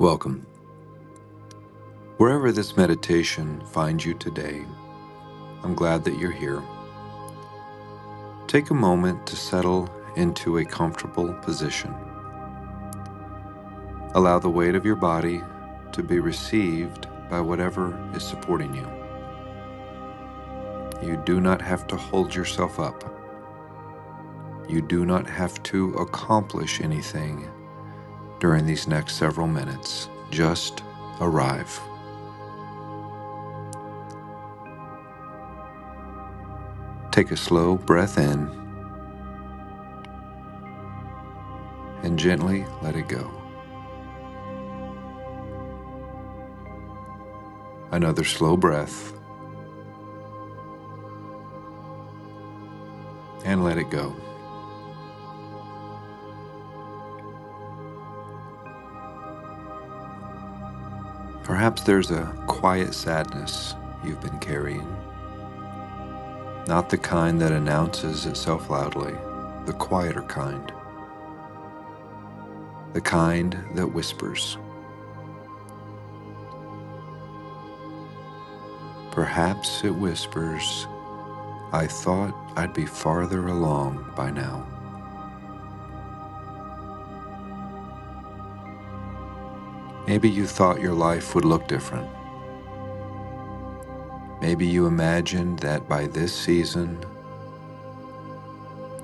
Welcome. Wherever this meditation finds you today, I'm glad that you're here. Take a moment to settle into a comfortable position. Allow the weight of your body to be received by whatever is supporting you. You do not have to hold yourself up. You do not have to accomplish anything during these next several minutes. Just arrive. Take a slow breath in and gently let it go. Another slow breath and let it go. Perhaps there's a quiet sadness you've been carrying, not the kind that announces itself loudly, the quieter kind, the kind that whispers. Perhaps it whispers, "I thought I'd be farther along by now." Maybe you thought your life would look different. Maybe you imagined that by this season,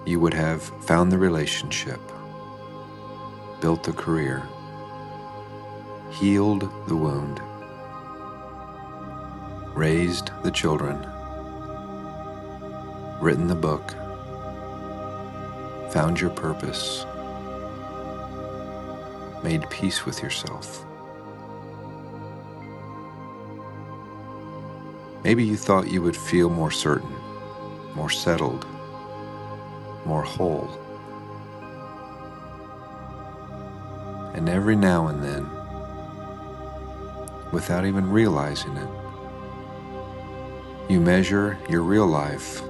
you would have found the relationship, built the career, healed the wound, raised the children, written the book, found your purpose, made peace with yourself. Maybe you thought you would feel more certain, more settled, more whole. And every now and then, without even realizing it, you measure your real life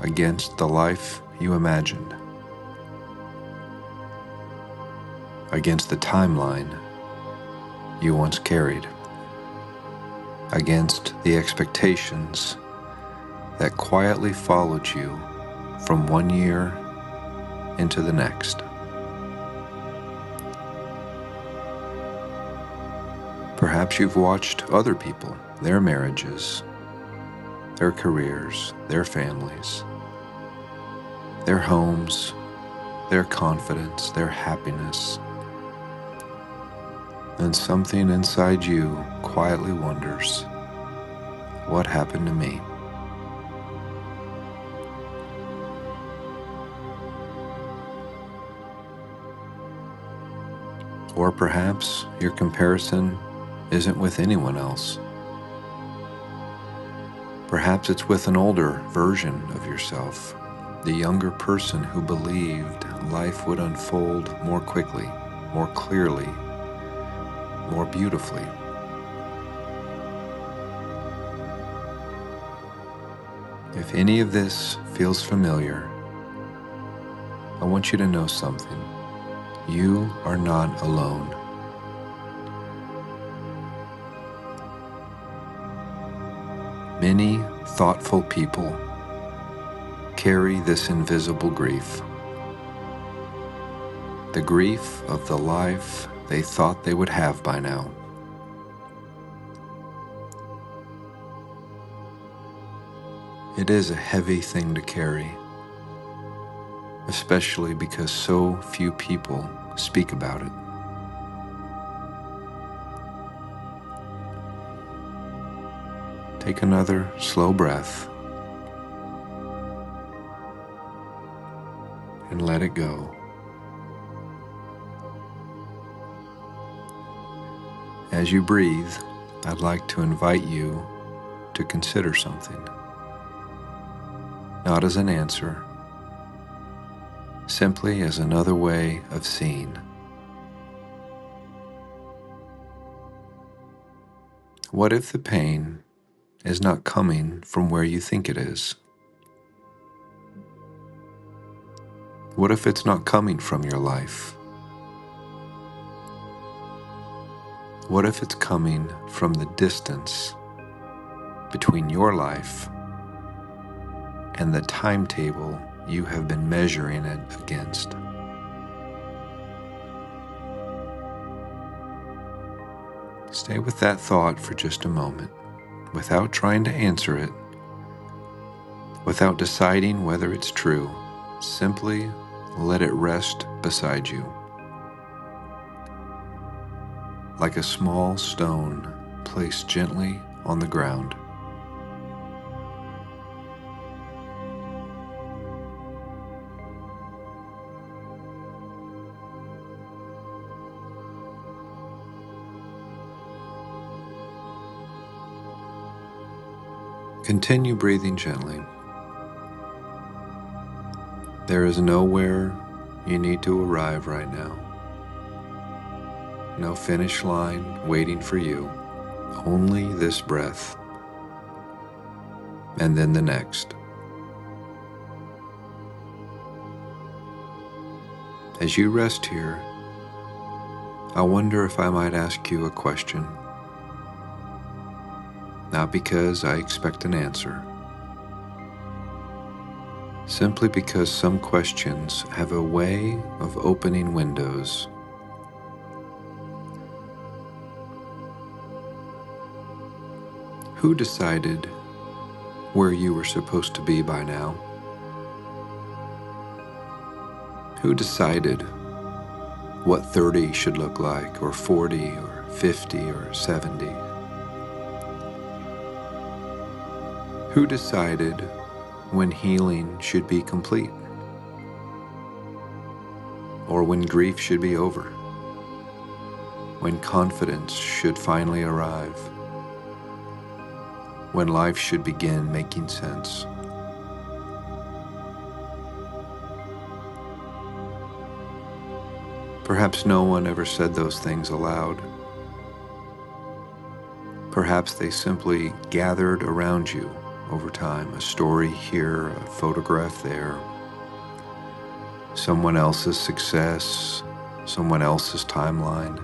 against the life you imagined, against the timeline you once carried, against the expectations that quietly followed you from one year into the next. Perhaps you've watched other people, their marriages, their careers, their families, their homes, their confidence, their happiness, and something inside you quietly wonders, what happened to me? Or perhaps your comparison isn't with anyone else. Perhaps it's with an older version of yourself, the younger person who believed life would unfold more quickly, more clearly, more beautifully. If any of this feels familiar, I want you to know something. You are not alone. Many thoughtful people carry this invisible grief, the grief of the life they thought they would have by now. It is a heavy thing to carry, especially because so few people speak about it. Take another slow breath and let it go. As you breathe, I'd like to invite you to consider something. Not as an answer, simply as another way of seeing. What if the pain is not coming from where you think it is? What if it's not coming from your life? What if it's coming from the distance between your life and the timetable you have been measuring it against? Stay with that thought for just a moment, without trying to answer it, without deciding whether it's true. Simply let it rest beside you, like a small stone placed gently on the ground. Continue breathing gently. There is nowhere you need to arrive right now. No finish line waiting for you. Only this breath, and then the next. As you rest here, I wonder if I might ask you a question. Not because I expect an answer, simply because some questions have a way of opening windows. Who decided where you were supposed to be by now? Who decided what 30 should look like, or 40, or 50, or 70? Who decided when healing should be complete, or when grief should be over, when confidence should finally arrive, when life should begin making sense? Perhaps no one ever said those things aloud. Perhaps they simply gathered around you over time, a story here, a photograph there, someone else's success, someone else's timeline,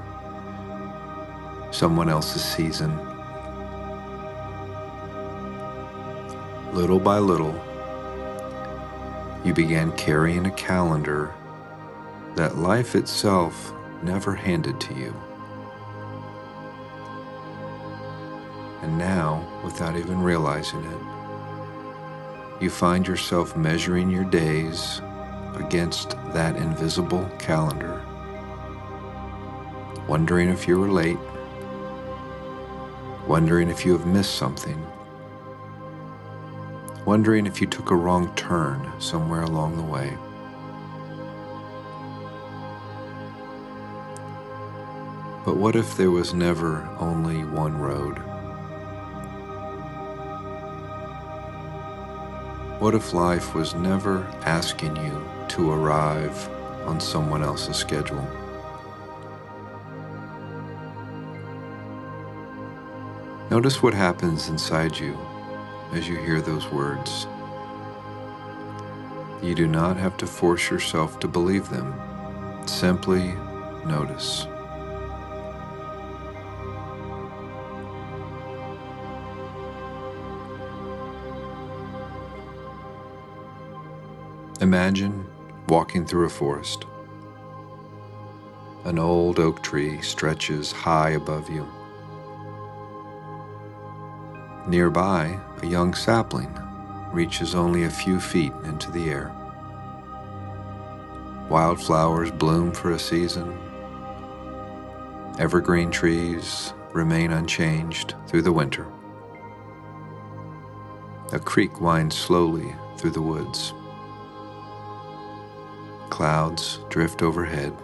someone else's season. Little by little, you began carrying a calendar that life itself never handed to you. And now, without even realizing it, you find yourself measuring your days against that invisible calendar, wondering if you were late, wondering if you have missed something, wondering if you took a wrong turn somewhere along the way. But what if there was never only one road? What if life was never asking you to arrive on someone else's schedule? Notice what happens inside you as you hear those words. You do not have to force yourself to believe them. Simply notice. Imagine walking through a forest. An old oak tree stretches high above you. Nearby, a young sapling reaches only a few feet into the air. Wildflowers bloom for a season. Evergreen trees remain unchanged through the winter. A creek winds slowly through the woods. Clouds drift overhead.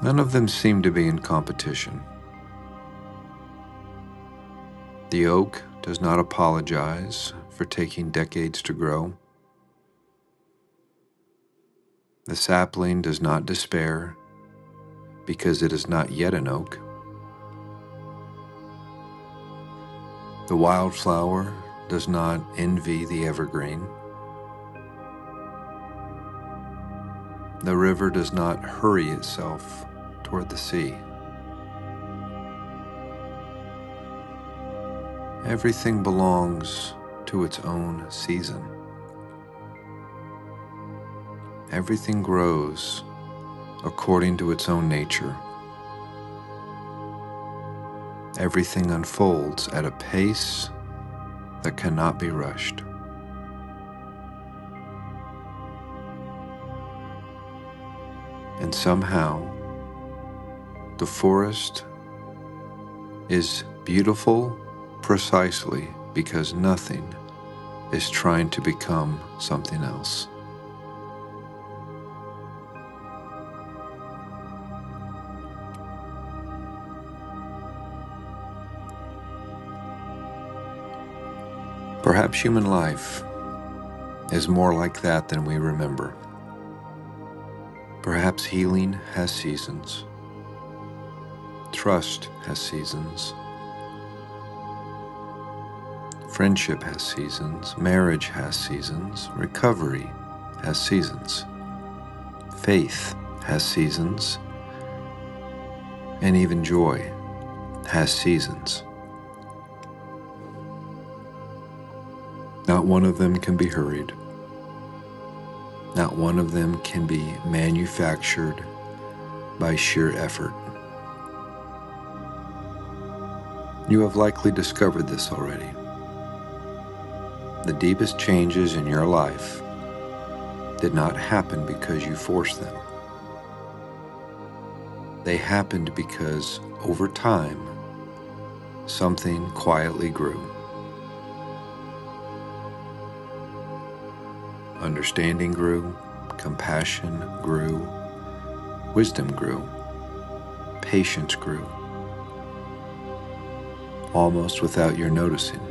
None of them seem to be in competition. The oak does not apologize for taking decades to grow. The sapling does not despair because it is not yet an oak. The wildflower does not envy the evergreen. The river does not hurry itself toward the sea. Everything belongs to its own season. Everything grows according to its own nature. Everything unfolds at a pace that cannot be rushed. And somehow, the forest is beautiful precisely because nothing is trying to become something else. Perhaps human life is more like that than we remember. Perhaps healing has seasons. Trust has seasons. Friendship has seasons. Marriage has seasons. Recovery has seasons. Faith has seasons. And even joy has seasons. Not one of them can be hurried. Not one of them can be manufactured by sheer effort. You have likely discovered this already. The deepest changes in your life did not happen because you forced them. They happened because, over time, something quietly grew. Understanding grew, compassion grew, wisdom grew, patience grew, almost without your noticing.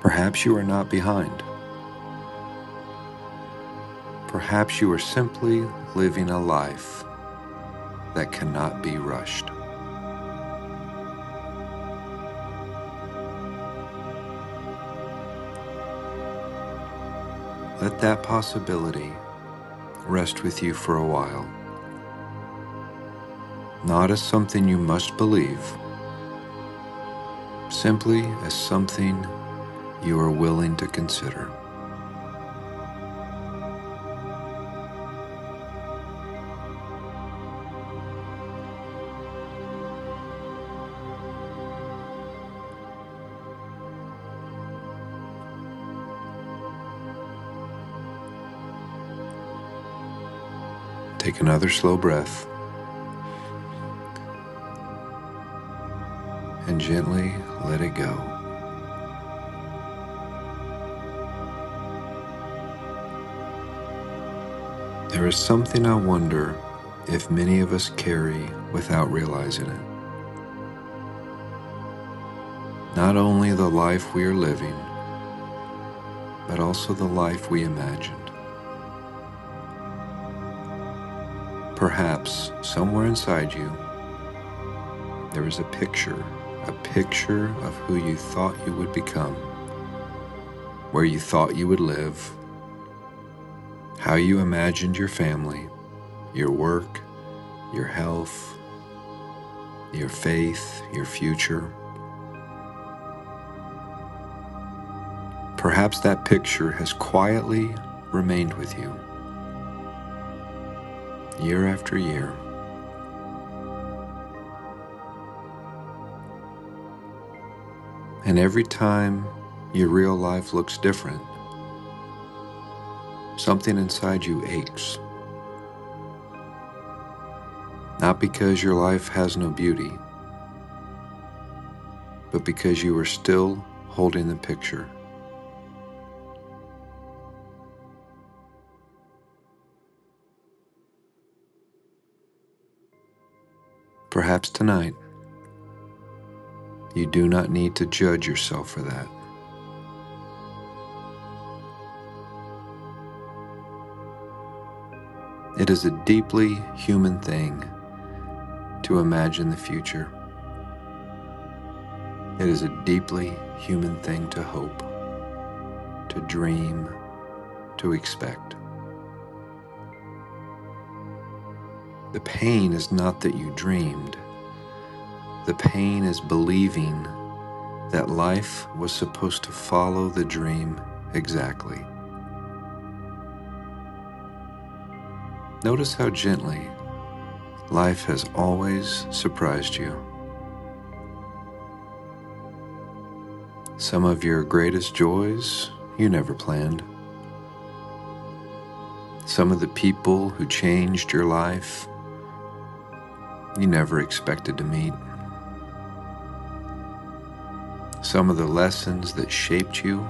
Perhaps you are not behind. Perhaps you are simply living a life that cannot be rushed. Let that possibility rest with you for a while, not as something you must believe, simply as something you are willing to consider. Take another slow breath and gently let it go. There is something I wonder if many of us carry without realizing it. Not only the life we are living, but also the life we imagined. Perhaps somewhere inside you, there is a picture of who you thought you would become, where you thought you would live, how you imagined your family, your work, your health, your faith, your future. Perhaps that picture has quietly remained with you, year after year. And every time your real life looks different, something inside you aches. Not because your life has no beauty, but because you are still holding the picture. Perhaps tonight, you do not need to judge yourself for that. It is a deeply human thing to imagine the future. It is a deeply human thing to hope. to dream, to expect. The pain is not that you dreamed. The pain is believing that life was supposed to follow the dream exactly. Notice how gently life has always surprised you. Some of your greatest joys you never planned. Some of the people who changed your life you never expected to meet. Some of the lessons that shaped you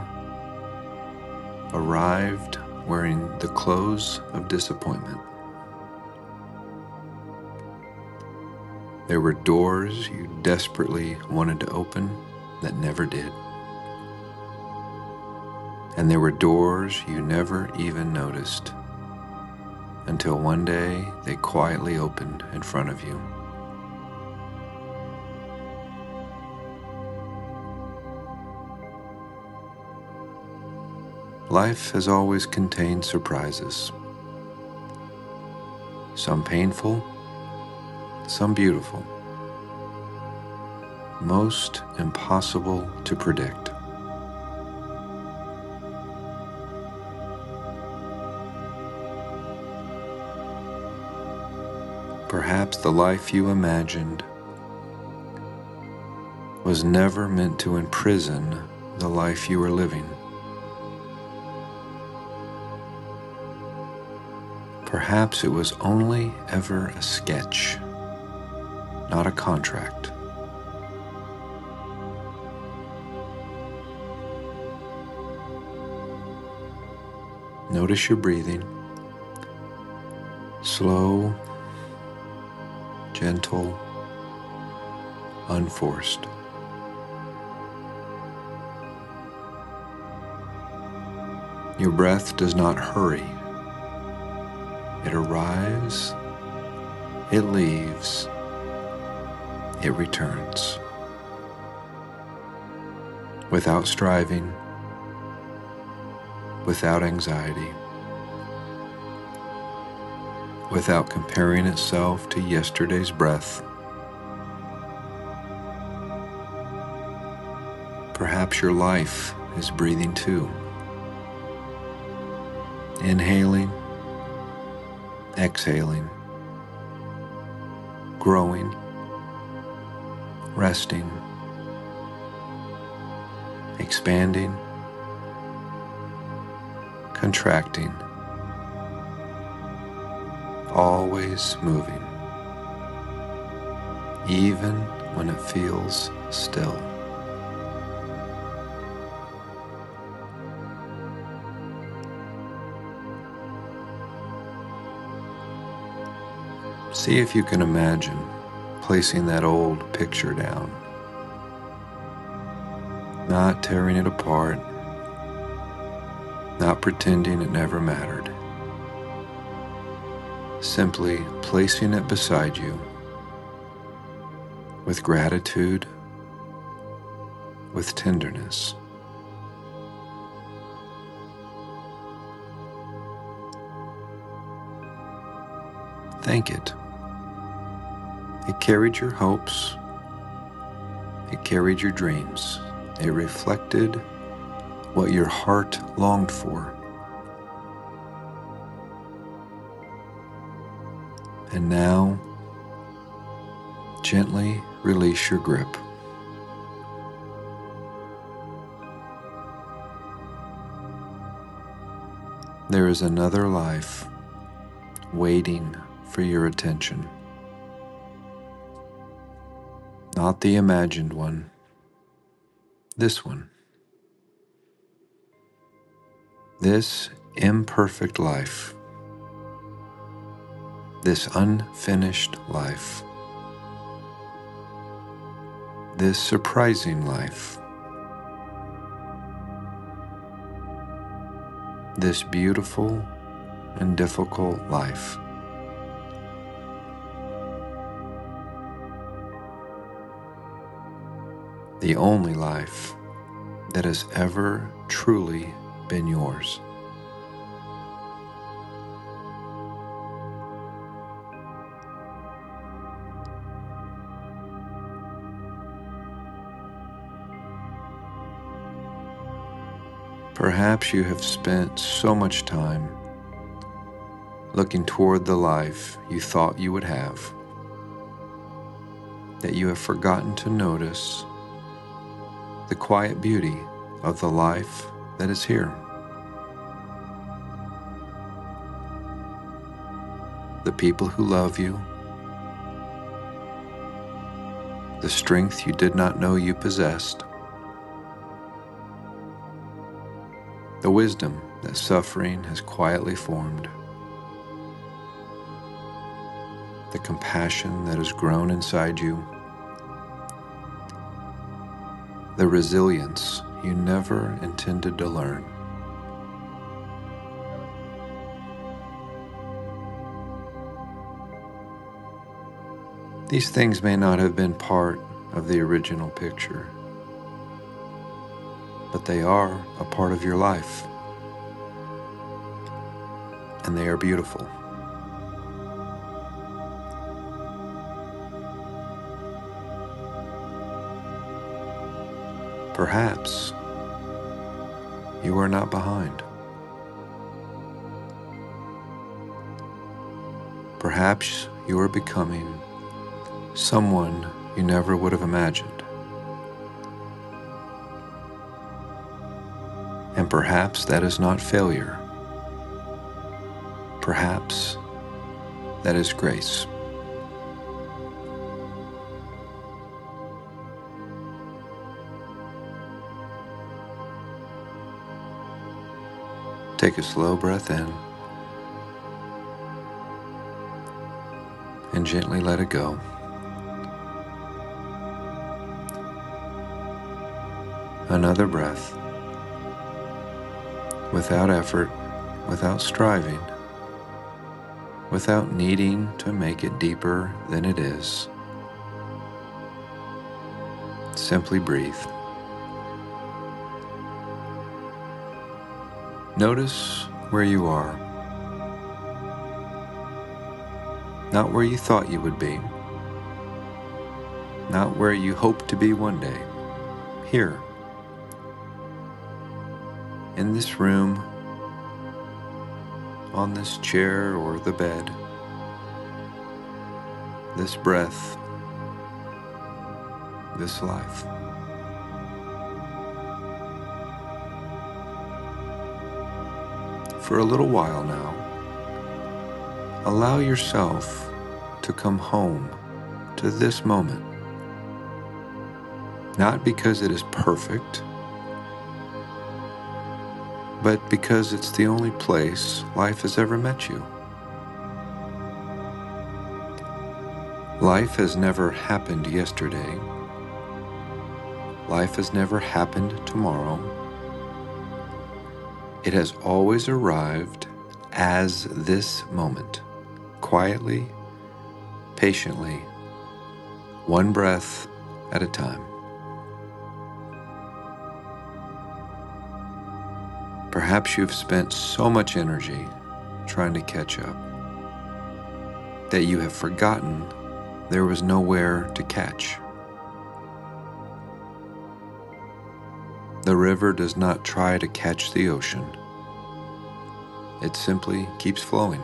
arrived wearing the clothes of disappointment. There were doors you desperately wanted to open that never did. And there were doors you never even noticed until one day they quietly opened in front of you. Life has always contained surprises. Some painful, some beautiful. Most impossible to predict. Perhaps the life you imagined was never meant to imprison the life you are living. Perhaps it was only ever a sketch, not a contract. Notice your breathing. Slow, gentle, unforced. Your breath does not hurry. It arrives, it leaves, it returns. Without striving, without anxiety, without comparing itself to yesterday's breath. Perhaps your life is breathing too. Inhaling, exhaling, growing, resting, expanding, contracting, always moving, even when it feels still. See if you can imagine placing that old picture down, not tearing it apart, not pretending it never mattered, simply placing it beside you with gratitude, with tenderness. Thank it. It carried your hopes. It carried your dreams. It reflected what your heart longed for. And now, gently release your grip. There is another life waiting for your attention. Not the imagined one, this one. This imperfect life, this unfinished life, this surprising life, this beautiful and difficult life. The only life that has ever truly been yours. Perhaps you have spent so much time looking toward the life you thought you would have that you have forgotten to notice the quiet beauty of the life that is here. The people who love you, the strength you did not know you possessed, the wisdom that suffering has quietly formed, the compassion that has grown inside you, the resilience you never intended to learn. These things may not have been part of the original picture, but they are a part of your life, and they are beautiful. Perhaps you are not behind. Perhaps you are becoming someone you never would have imagined. And perhaps that is not failure. Perhaps that is grace. Take a slow breath in and gently let it go. Another breath, without effort, without striving, without needing to make it deeper than it is. Simply breathe. Notice where you are, not where you thought you would be, not where you hope to be one day. Here, in this room, on this chair or the bed, this breath, this life. For a little while now, allow yourself to come home to this moment, not because it is perfect, but because it's the only place life has ever met you. Life has never happened yesterday. Life has never happened tomorrow. It has always arrived as this moment, quietly, patiently, one breath at a time. Perhaps you've spent so much energy trying to catch up that you have forgotten there was nowhere to catch. The river does not try to catch the ocean. It simply keeps flowing.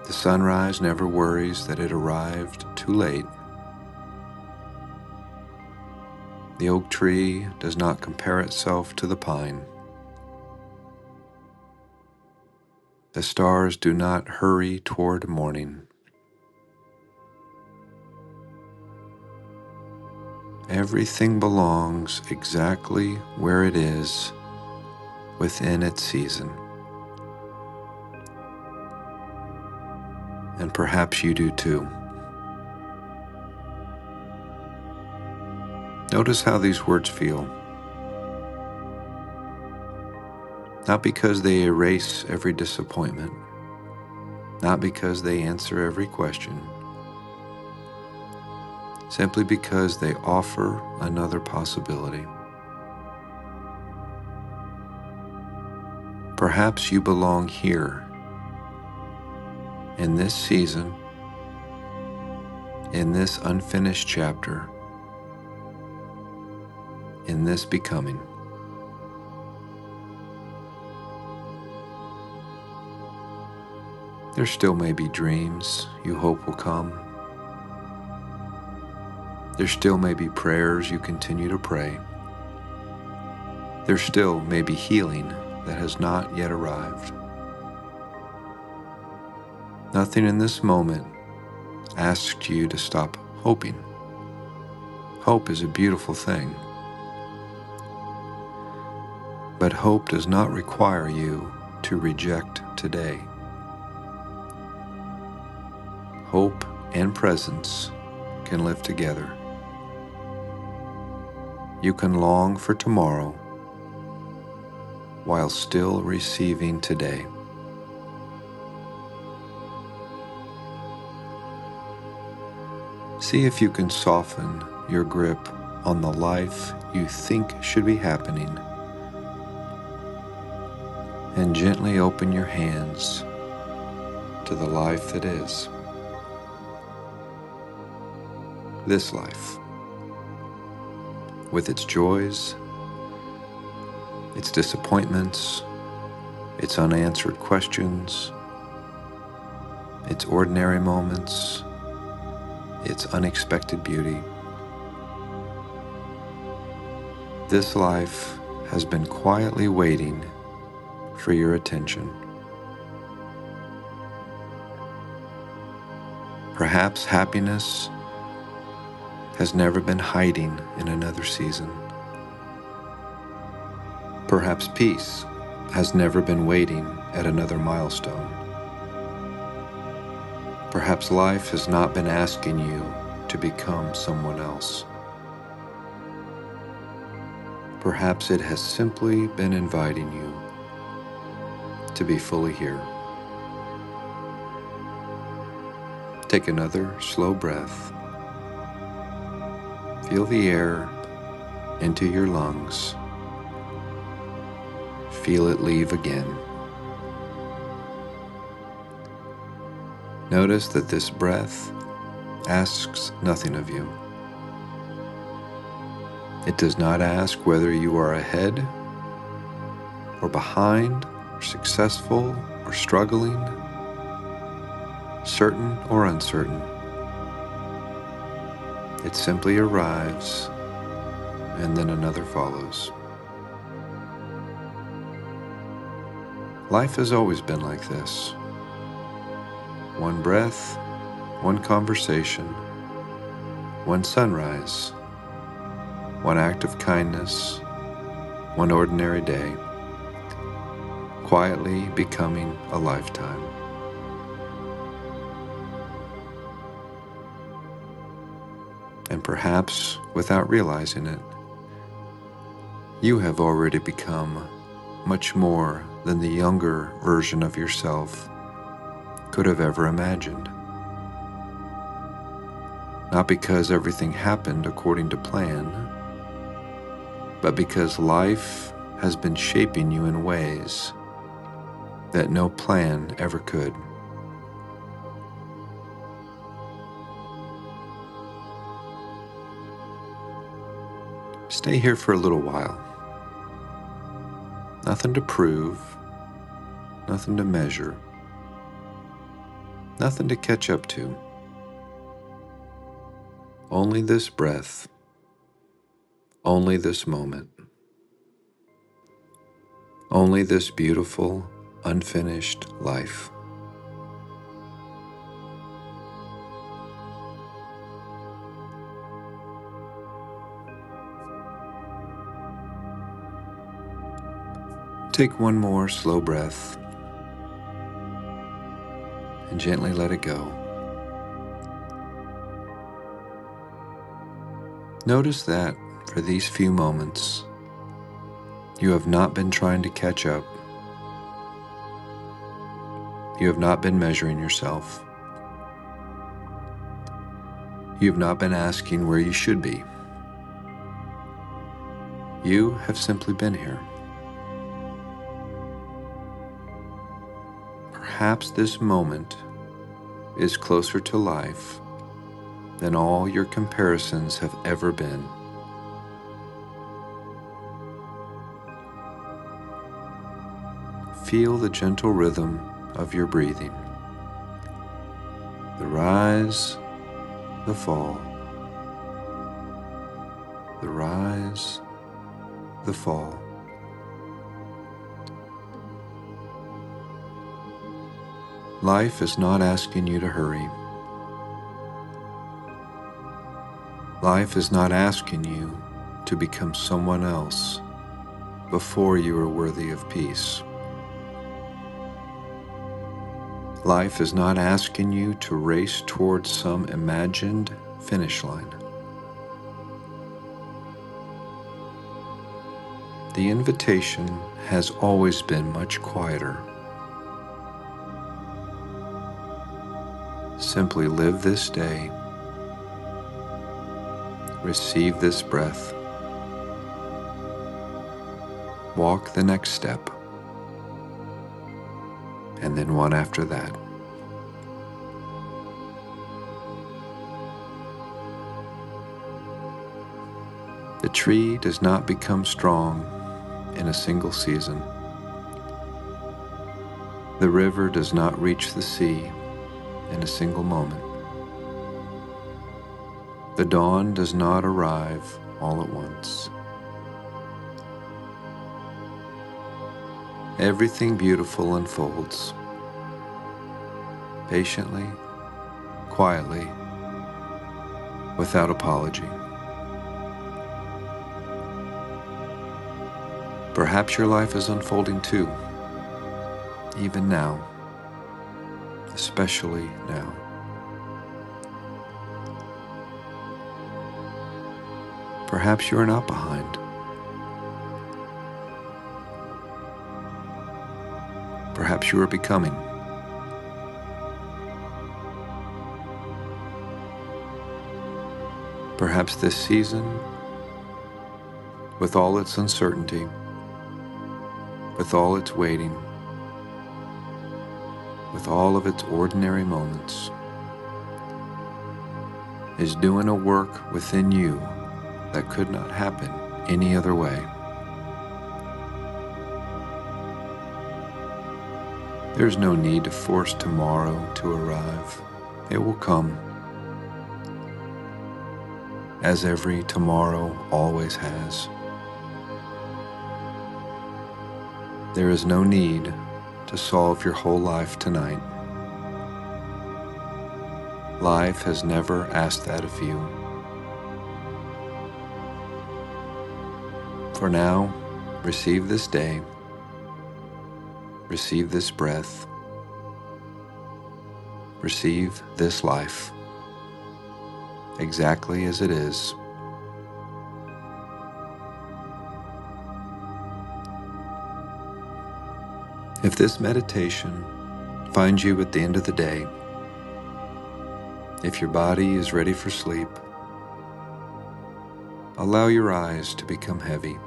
The sunrise never worries that it arrived too late. The oak tree does not compare itself to the pine. The stars do not hurry toward morning. Everything belongs exactly where it is within its season. And perhaps you do too. Notice how these words feel. Not because they erase every disappointment, not because they answer every question, simply because they offer another possibility. Perhaps you belong here, in this season, in this unfinished chapter, in this becoming. There still may be dreams you hope will come. There still may be prayers you continue to pray. There still may be healing that has not yet arrived. Nothing in this moment asks you to stop hoping. Hope is a beautiful thing. But hope does not require you to reject today. Hope and presence can live together. You can long for tomorrow while still receiving today. See if you can soften your grip on the life you think should be happening, and gently open your hands to the life that is. This life, with its joys, its disappointments, its unanswered questions, its ordinary moments, its unexpected beauty. This life has been quietly waiting for your attention. Perhaps happiness has never been hiding in another season. Perhaps peace has never been waiting at another milestone. Perhaps life has not been asking you to become someone else. Perhaps it has simply been inviting you to be fully here. Take another slow breath. Feel the air into your lungs. Feel it leave again. Notice that this breath asks nothing of you. It does not ask whether you are ahead or behind, or successful or struggling, certain or uncertain. It simply arrives, and then another follows. Life has always been like this. One breath, one conversation, one sunrise, one act of kindness, one ordinary day, quietly becoming a lifetime. And perhaps, without realizing it, you have already become much more than the younger version of yourself could have ever imagined. Not because everything happened according to plan, but because life has been shaping you in ways that no plan ever could. Stay here for a little while. Nothing to prove, nothing to measure, nothing to catch up to. Only this breath, only this moment, only this beautiful, unfinished life. Take one more slow breath and gently let it go. Notice that for these few moments, you have not been trying to catch up. You have not been measuring yourself. You have not been asking where you should be. You have simply been here. perhaps this moment is closer to life than all your comparisons have ever been. Feel the gentle rhythm of your breathing, the rise, the fall, the rise, the fall. Life is not asking you to hurry. Life is not asking you to become someone else before you are worthy of peace. Life is not asking you to race towards some imagined finish line. The invitation has always been much quieter. Simply live this day, receive this breath, walk the next step, and then one after that. The tree does not become strong in a single season. The river does not reach the sea in a single moment. The dawn does not arrive all at once. Everything beautiful unfolds patiently, quietly, without apology. Perhaps your life is unfolding too, even now, especially now. Perhaps you are not behind. Perhaps you are becoming. Perhaps this season, with all its uncertainty, with all its waiting, with all of its ordinary moments, is doing a work within you that could not happen any other way. There's no need to force tomorrow to arrive. It will come, as every tomorrow always has. There is no need to solve your whole life tonight. Life has never asked that of you. For now, receive this day, receive this breath, receive this life, exactly as it is. If this meditation finds you at the end of the day, if your body is ready for sleep, allow your eyes to become heavy.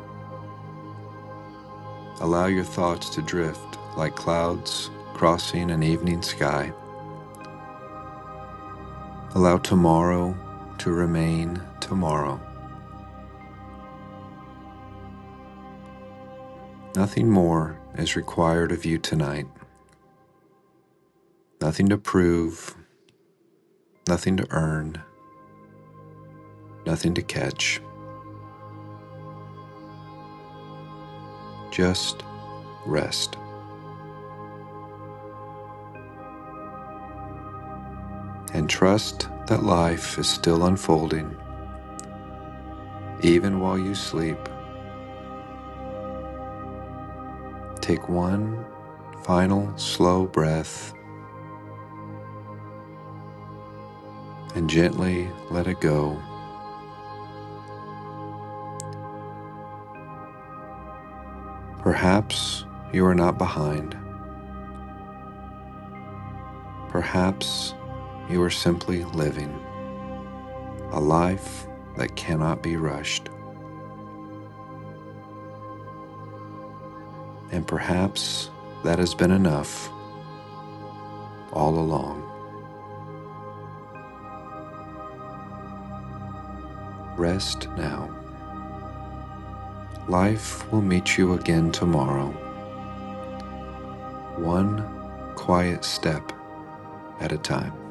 Allow your thoughts to drift like clouds crossing an evening sky. Allow tomorrow to remain tomorrow. Nothing more is required of you tonight. Nothing to prove, nothing to earn, nothing to catch. Just rest. And trust that life is still unfolding, even while you sleep. Take one final slow breath and gently let it go. Perhaps you are not behind. Perhaps you are simply living a life that cannot be rushed. And perhaps that has been enough all along. Rest now. Life will meet you again tomorrow, one quiet step at a time.